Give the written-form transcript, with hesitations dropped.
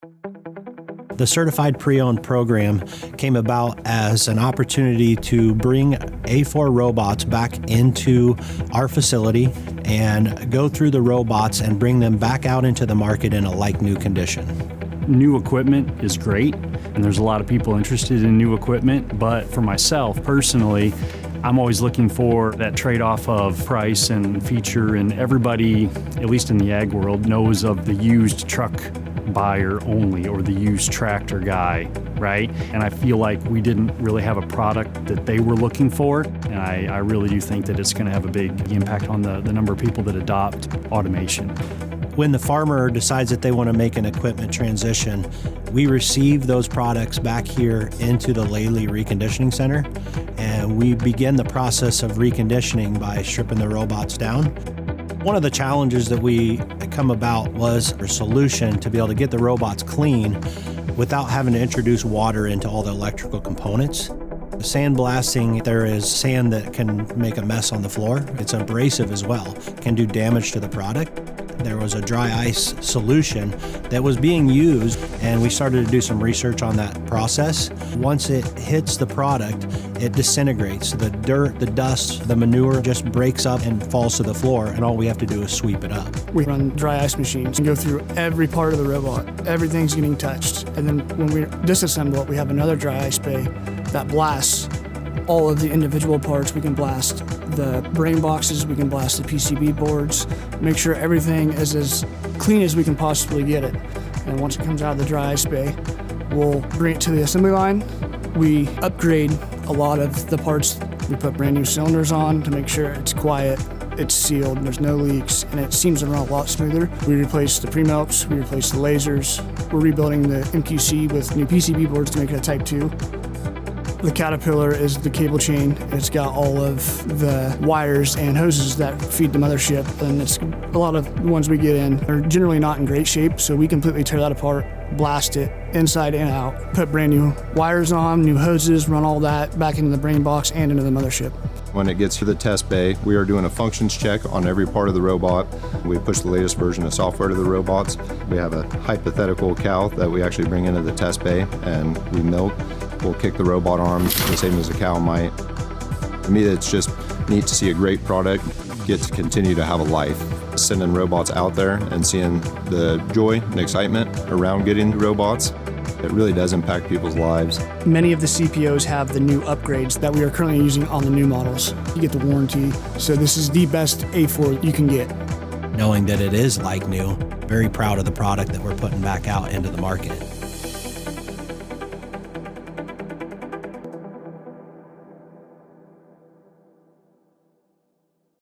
The Certified Pre-Owned program came about as an opportunity to bring A4 robots back into our facility and go through the robots and bring them back out into the market in a like-new condition. New equipment is great, and there's a lot of people interested in new equipment, but for myself personally, I'm always looking for that trade-off of price and feature, and everybody, at least in the ag world, knows of the used truck buyer only or the used tractor guy, right? And I feel like we didn't really have a product that they were looking for, and I really do think that it's going to have a big impact on the number of people that adopt automation. When the farmer decides that they want to make an equipment transition, we receive those products back here into the Lely Reconditioning Center, and we begin the process of reconditioning by stripping the robots down. One of the challenges that we come about was a solution to be able to get the robots clean without having to introduce water into all the electrical components. Sandblasting, there is sand that can make a mess on the floor. It's abrasive as well, can do damage to the product. There was a dry ice solution that was being used, and we started to do some research on that process. Once it hits the product, it disintegrates. The dirt, the dust, the manure just breaks up and falls to the floor, and all we have to do is sweep it up. We run dry ice machines and go through every part of the robot. Everything's getting touched. And then when we disassemble it, we have another dry ice bay that blasts all of the individual parts. We can blast the brain boxes, we can blast the PCB boards, make sure everything is as clean as we can possibly get it. And once it comes out of the dry ice bay, we'll bring it to the assembly line. We upgrade a lot of the parts. We put brand new cylinders on to make sure it's quiet, it's sealed, there's no leaks, and it seems to run a lot smoother. We replace the pre-melts, we replace the lasers. We're rebuilding the MQC with new PCB boards to make it a Type 2. The Caterpillar is the cable chain. It's got all of the wires and hoses that feed the mothership, and it's a lot of the ones we get in are generally not in great shape, so we completely tear that apart, blast it inside and out, put brand new wires on, new hoses, run all that back into the brain box and into the mothership. When it gets to the test bay, we are doing a functions check on every part of the robot. We push the latest version of software to the robots. We have a hypothetical cow that we actually bring into the test bay and we milk. We'll kick the robot arms the same as a cow might. To me, it's just neat to see a great product get to continue to have a life. Sending robots out there and seeing the joy and excitement around getting robots, it really does impact people's lives. Many of the CPOs have the new upgrades that we are currently using on the new models. You get the warranty, so this is the best A4 you can get. Knowing that it is like new, very proud of the product that we're putting back out into the market.